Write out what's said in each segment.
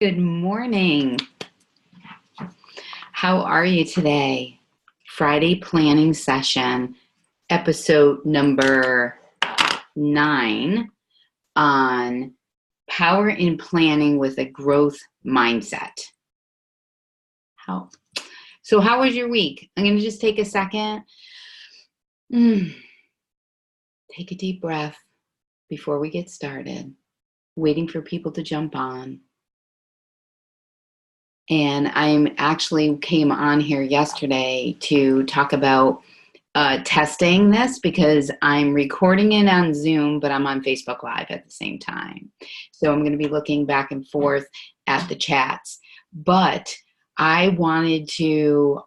Good morning. How are you today? Friday planning session, episode number 9 on power in planning with a growth mindset. How was your week? I'm going to just take a second. Take a deep breath before we get started. Waiting for people to jump on. And I actually came on here yesterday to talk about testing this because I'm recording it on Zoom, but I'm on Facebook Live at the same time. So I'm going to be looking back and forth at the chats. But I wanted to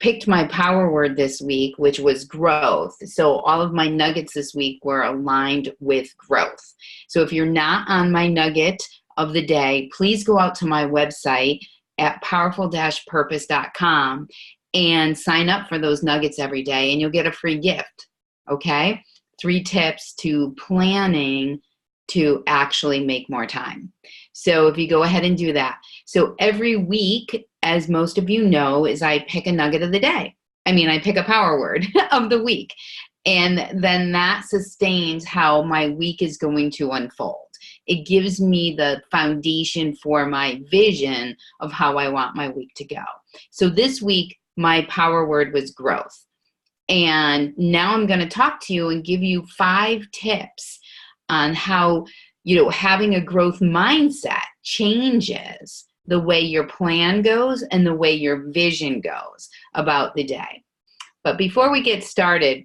picked my power word this week, which was growth. So all of my nuggets this week were aligned with growth. So if you're not on my nugget of the day, please go out to my website at powerful-purpose.com and sign up for those nuggets every day, and you'll get a free gift, okay? 3 tips to planning to actually make more time. So if you go ahead and do that. So every week, as most of you know, is I pick a nugget of the day. I pick a power word of the week. And then that sustains how my week is going to unfold. It gives me the foundation for my vision of how I want my week to go. So this week, my power word was growth. And now I'm going to talk to you and give you 5 tips on how, having a growth mindset changes the way your plan goes and the way your vision goes about the day. But before we get started,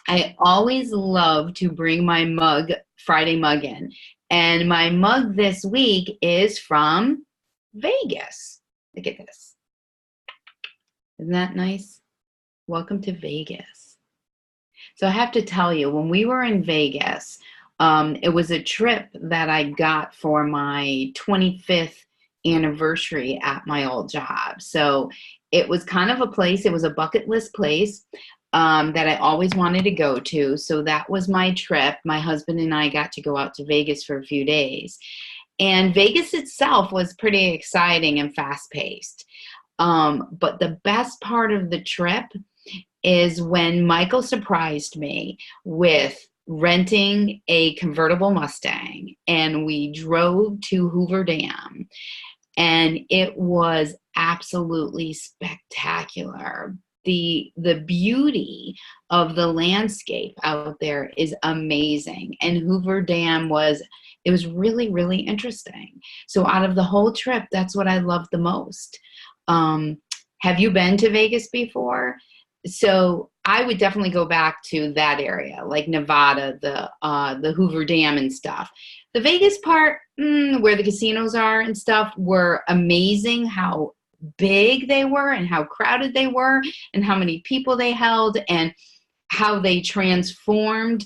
I always love to bring my Friday mug in. And my mug this week is from Vegas. Look at this. Isn't that nice? Welcome to Vegas. So I have to tell you, when we were in Vegas, it was a trip that I got for my 25th anniversary at my old job. So it was kind of a place, it was a bucket list place that I always wanted to go to. So that was my trip. My husband and I got to go out to Vegas for a few days. And Vegas itself was pretty exciting and fast-paced. But the best part of the trip is when Michael surprised me with renting a convertible Mustang, and we drove to Hoover Dam, and it was absolutely spectacular. The beauty of the landscape out there is amazing, and Hoover Dam was really, really interesting. So out of the whole trip, that's what I loved the most. Have you been to Vegas before? So I would definitely go back to that area, like Nevada, the Hoover Dam and stuff. The Vegas part, where the casinos are and stuff, were amazing. How big they were and how crowded they were and how many people they held and how they transformed.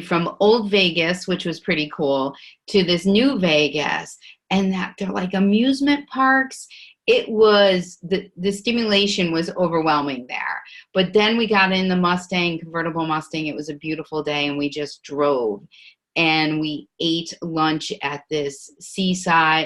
From old Vegas, which was pretty cool, to this new Vegas, and that they're like amusement parks. It was, the stimulation was overwhelming there. But then we got in the convertible Mustang. It was a beautiful day, and we just drove. And we ate lunch at this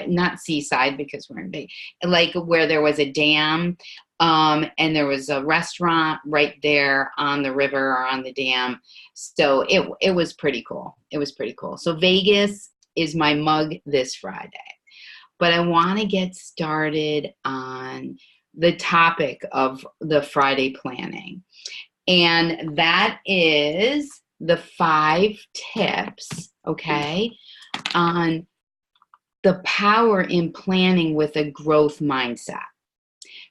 not seaside because we're in Vegas, like where there was a dam. And there was a restaurant right there on the river or on the dam. So it was pretty cool. It was pretty cool. So Vegas is my mug this Friday. But I want to get started on the topic of the Friday planning. And that is the 5 tips, okay, on the power in planning with a growth mindset.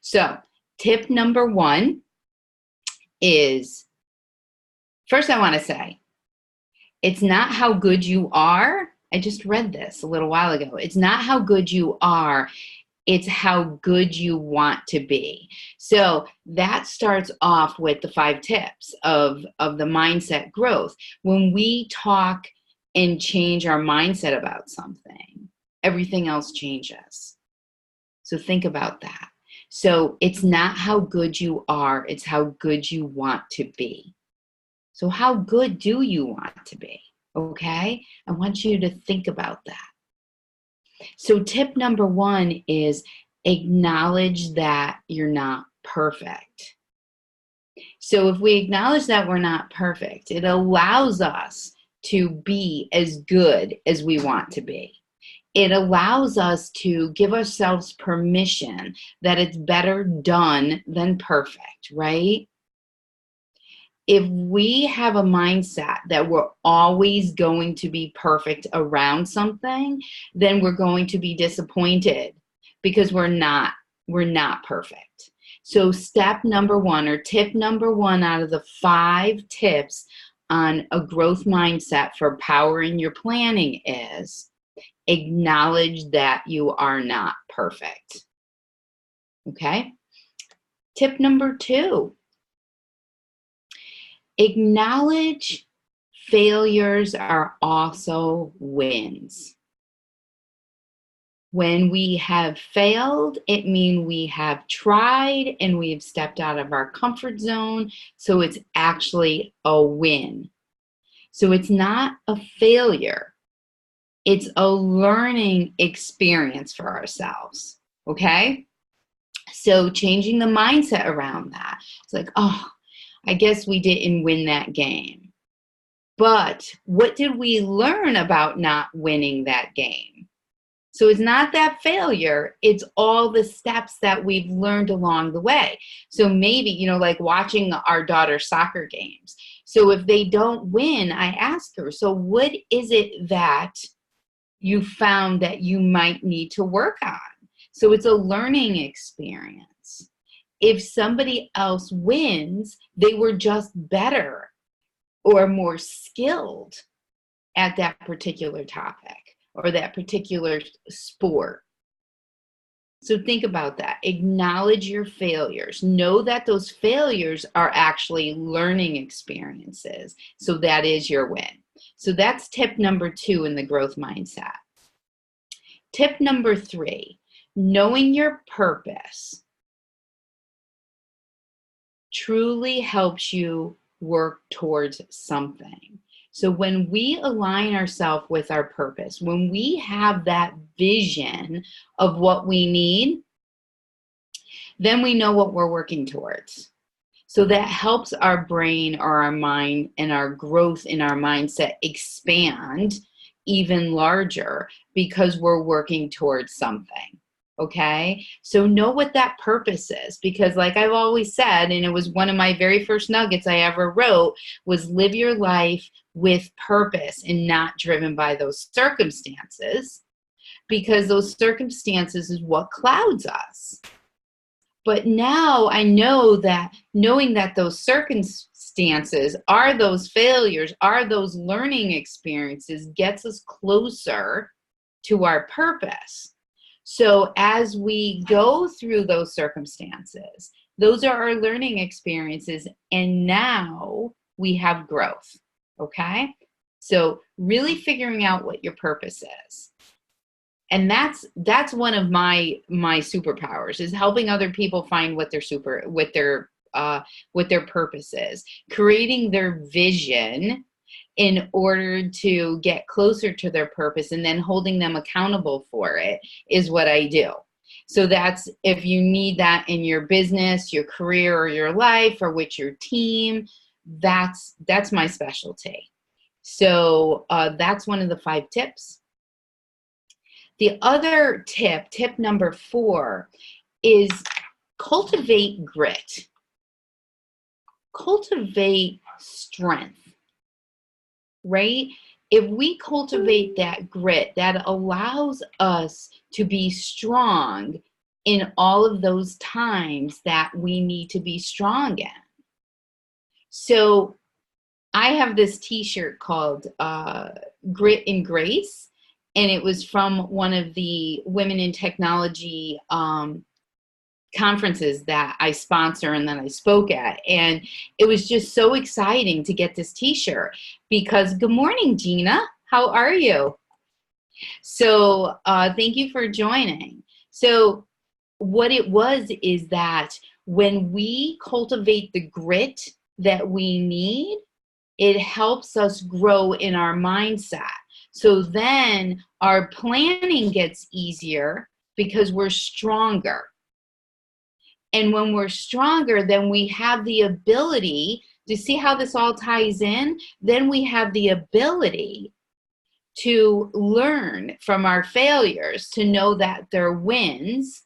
So tip number 1 is, first I want to say, it's not how good you are. I just read this a little while ago. It's not how good you are. It's how good you want to be. So that starts off with the 5 tips of the mindset growth. When we talk and change our mindset about something, everything else changes. So think about that. So it's not how good you are, it's how good you want to be. So how good do you want to be? Okay? I want you to think about that. So tip number one is acknowledge that you're not perfect. So if we acknowledge that we're not perfect, it allows us to be as good as we want to be. It allows us to give ourselves permission that it's better done than perfect, right? If we have a mindset that we're always going to be perfect around something, then we're going to be disappointed because we're not perfect. So step number one, or tip number one out of the 5 tips on a growth mindset for powering your planning is acknowledge that you are not perfect. Okay? Tip number 2, acknowledge failures are also wins. When we have failed, it means we have tried and we've stepped out of our comfort zone. So it's actually a win. So it's not a failure. It's a learning experience for ourselves. Okay? So changing the mindset around that. It's like, oh, I guess we didn't win that game. But what did we learn about not winning that game? So it's not that failure, it's all the steps that we've learned along the way. So maybe, like watching our daughter's soccer games. So if they don't win, I ask her, so what is it that you found that you might need to work on? So it's a learning experience. If somebody else wins, they were just better or more skilled at that particular topic or that particular sport. So think about that. Acknowledge your failures. Know that those failures are actually learning experiences. So that is your win. So that's tip number 2 in the growth mindset. Tip number 3, knowing your purpose truly helps you work towards something. So when we align ourselves with our purpose, when we have that vision of what we need, then we know what we're working towards. So that helps our brain or our mind and our growth in our mindset expand even larger because we're working towards something. Okay, so know what that purpose is, because like I've always said, and it was one of my very first nuggets I ever wrote, was live your life with purpose and not driven by those circumstances, because those circumstances is what clouds us. But now I know that knowing that those circumstances are those failures, are those learning experiences, gets us closer to our purpose. So as we go through those circumstances, those are our learning experiences, and now we have growth, okay? So really figuring out what your purpose is. And that's one of my superpowers, is helping other people find what their purpose is, creating their vision in order to get closer to their purpose, and then holding them accountable for it is what I do. So that's, if you need that in your business, your career, or your life, or with your team, that's my specialty. So that's one of the 5 tips. The other tip number 4, is cultivate grit. Cultivate strength. Right? If we cultivate that grit, that allows us to be strong in all of those times that we need to be strong in. So I have this t-shirt called Grit and Grace, and it was from one of the Women in Technology conferences that I sponsor and that I spoke at. And it was just so exciting to get this t-shirt, because good morning, Gina. How are you? So thank you for joining. So what it was is that when we cultivate the grit that we need, it helps us grow in our mindset. So then Our planning gets easier because we're stronger. And when we're stronger, then we have the ability to see how this all ties in. Then we have the ability to learn from our failures, to know that they're wins.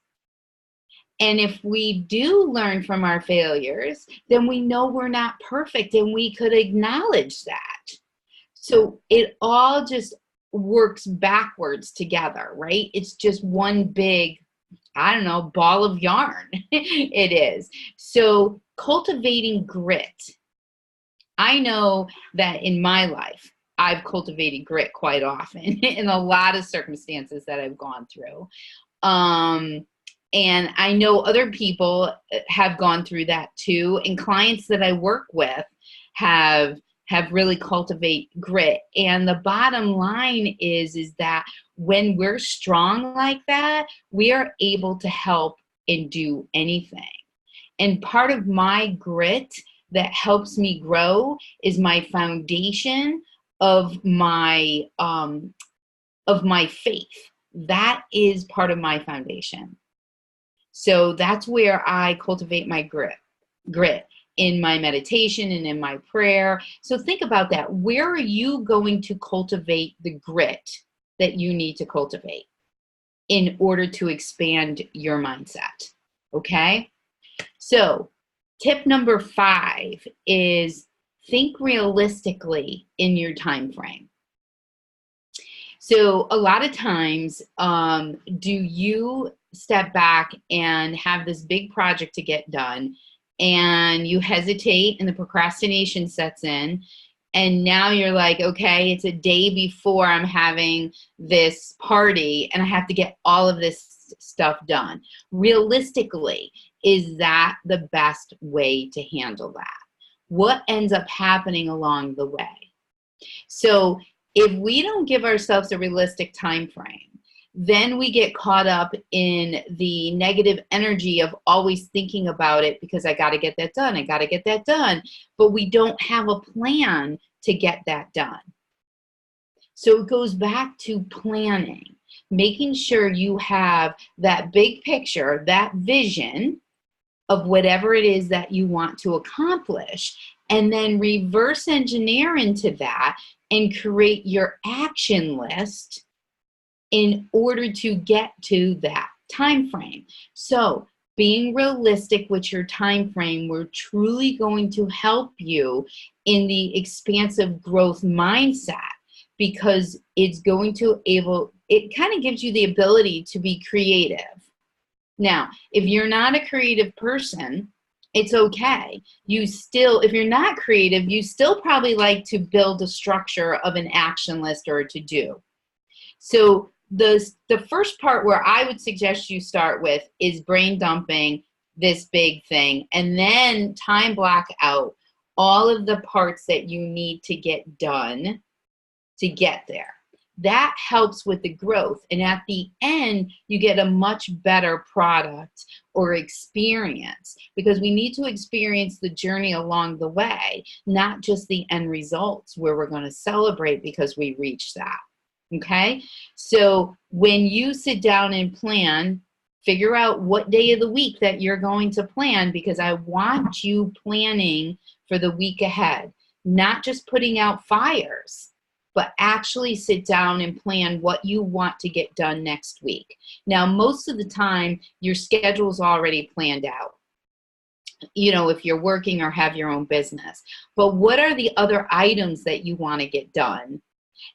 And if we do learn from our failures, then we know we're not perfect and we could acknowledge that. So it all just works backwards together, right? It's just one big, I don't know, ball of yarn. It is. So cultivating grit. I know that in my life, I've cultivated grit quite often in a lot of circumstances that I've gone through. And I know other people have gone through that too. And clients that I work with have really cultivate grit. And the bottom line is that when we're strong like that, we are able to help and do anything. And part of my grit that helps me grow is my foundation of my faith. That is part of my foundation. So that's where I cultivate my grit in my meditation and in my prayer. So think about that. Where are you going to cultivate the grit that you need to cultivate in order to expand your mindset? Okay? So tip number 5 is think realistically in your time frame. So a lot of times, do you step back and have this big project to get done and you hesitate and the procrastination sets in, and now you're like, okay, it's a day before I'm having this party and I have to get all of this stuff done. Realistically, is that the best way to handle that? What ends up happening along the way? So if we don't give ourselves a realistic time frame, then we get caught up in the negative energy of always thinking about it because I got to get that done. I got to get that done. But we don't have a plan to get that done. So it goes back to planning, making sure you have that big picture, that vision of whatever it is that you want to accomplish, and then reverse engineer into that and create your action list in order to get to that time frame. So being realistic with your time frame, we're truly going to help you in the expansive growth mindset, because it's going to it kind of gives you the ability to be creative. Now, if you're not a creative person, it's okay. If you're not creative, you still probably like to build a structure of an action list or a to-do. So the first part where I would suggest you start with is brain dumping this big thing, and then time block out all of the parts that you need to get done to get there. That helps with the growth. And at the end, you get a much better product or experience, because we need to experience the journey along the way, not just the end results where we're going to celebrate because we reached that. Okay? So when you sit down and plan, figure out what day of the week that you're going to plan, because I want you planning for the week ahead, not just putting out fires, but actually sit down and plan what you want to get done next week. Now, most of the time, your schedule's already planned out, if you're working or have your own business. But what are the other items that you want to get done?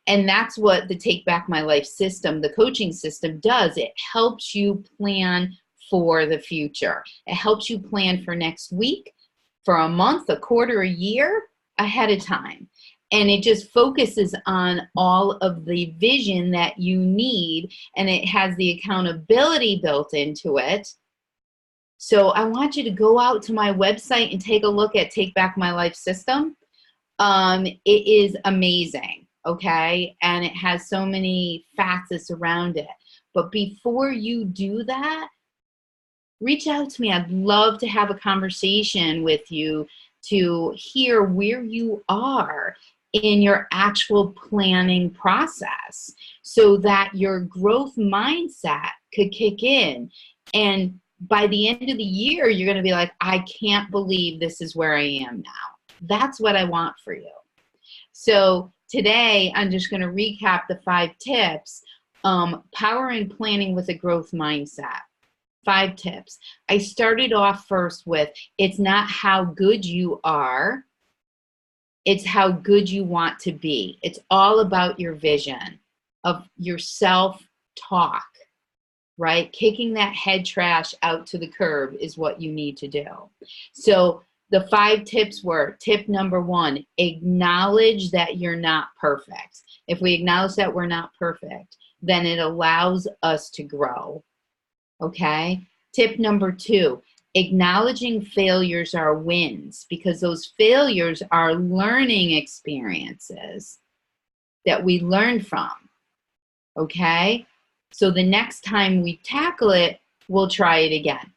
And that's what the Take Back My Life system, the coaching system, does. It helps you plan for the future. It helps you plan for next week, for a month, a quarter, a year ahead of time. And it just focuses on all of the vision that you need, and it has the accountability built into it. So I want you to go out to my website and take a look at Take Back My Life system. It is amazing. Okay, and it has so many facets around it. But before you do that, reach out to me. I'd love to have a conversation with you to hear where you are in your actual planning process so that your growth mindset could kick in. And by the end of the year, you're going to be like, I can't believe this is where I am now. That's what I want for you. So today, I'm just going to recap the 5 tips. Power and planning with a growth mindset. 5 tips. I started off first with, it's not how good you are, it's how good you want to be. It's all about your vision of your self-talk, right? Kicking that head trash out to the curb is what you need to do. So the 5 tips were, tip number 1, acknowledge that you're not perfect. If we acknowledge that we're not perfect, then it allows us to grow, okay? Tip number 2, acknowledging failures are wins, because those failures are learning experiences that we learn from, okay? So the next time we tackle it, we'll try it again.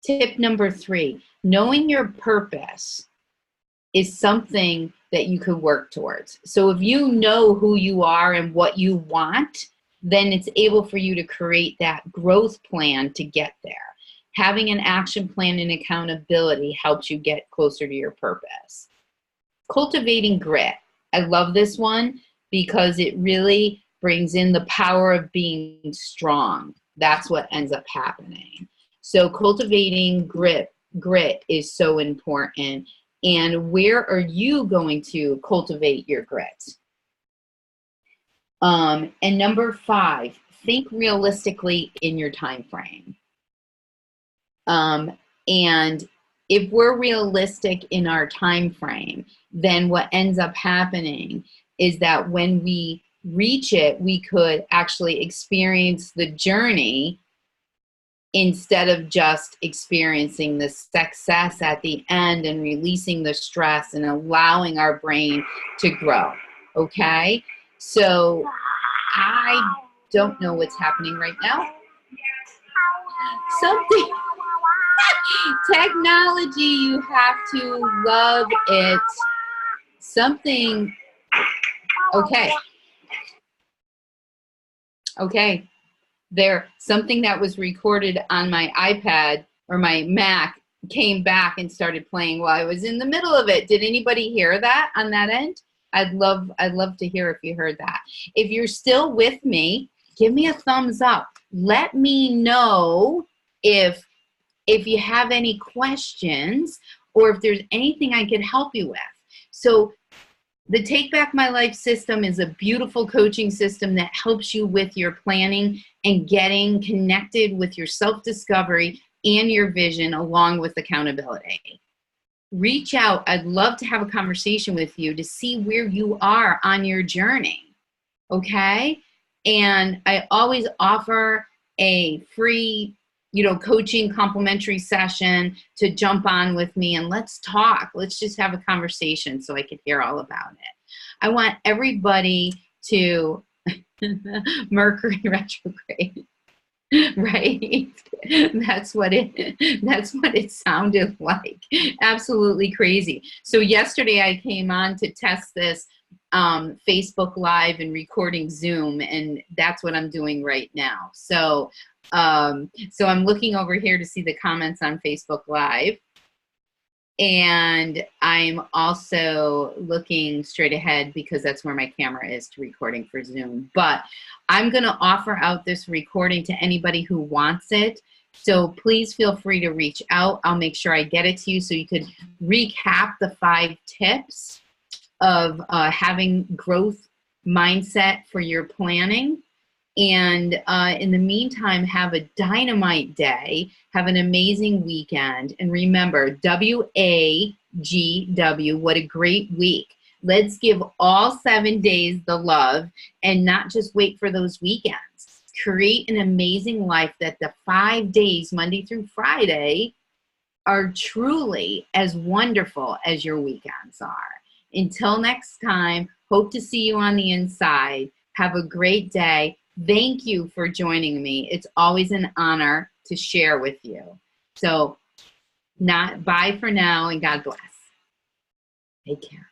Tip number 3, knowing your purpose is something that you could work towards. So if you know who you are and what you want, then it's able for you to create that growth plan to get there. Having an action plan and accountability helps you get closer to your purpose. Cultivating grit. I love this one because it really brings in the power of being strong. That's what ends up happening. So cultivating grit is so important. And where are you going to cultivate your grit? And number 5, think realistically in your time frame. And if we're realistic in our time frame, then what ends up happening is that when we reach it, we could actually experience the journey instead of just experiencing the success at the end and releasing the stress and allowing our brain to grow, okay? So I don't know what's happening right now. Something, technology, you have to love it. Something, okay. Okay. Something that was recorded on my iPad or my Mac came back and started playing while I was in the middle of it. Did anybody hear that on that end? I'd love to hear if you heard that. If you're still with me, give me a thumbs up. Let me know if you have any questions or if there's anything I could help you with. So the Take Back My Life system is a beautiful coaching system that helps you with your planning and getting connected with your self-discovery and your vision along with accountability. Reach out. I'd love to have a conversation with you to see where you are on your journey, okay? And I always offer a free, coaching complimentary session to jump on with me and let's talk. Let's just have a conversation so I could hear all about it. I want everybody to Mercury retrograde, right? That's what it sounded like. Absolutely crazy. So yesterday I came on to test this Facebook Live and recording Zoom, and that's what I'm doing right now. So I'm looking over here to see the comments on Facebook Live, and I'm also looking straight ahead because that's where my camera is to recording for Zoom. But I'm going to offer out this recording to anybody who wants it. So please feel free to reach out. I'll make sure I get it to you so you could recap the 5 tips of having growth mindset for your planning. And in the meantime, have a dynamite day. Have an amazing weekend. And remember, WAGW, what a great week. Let's give all 7 days the love and not just wait for those weekends. Create an amazing life that the 5 days, Monday through Friday, are truly as wonderful as your weekends are. Until next time, hope to see you on the inside. Have a great day. Thank you for joining me. It's always an honor to share with you. So, bye for now, and God bless. Take care.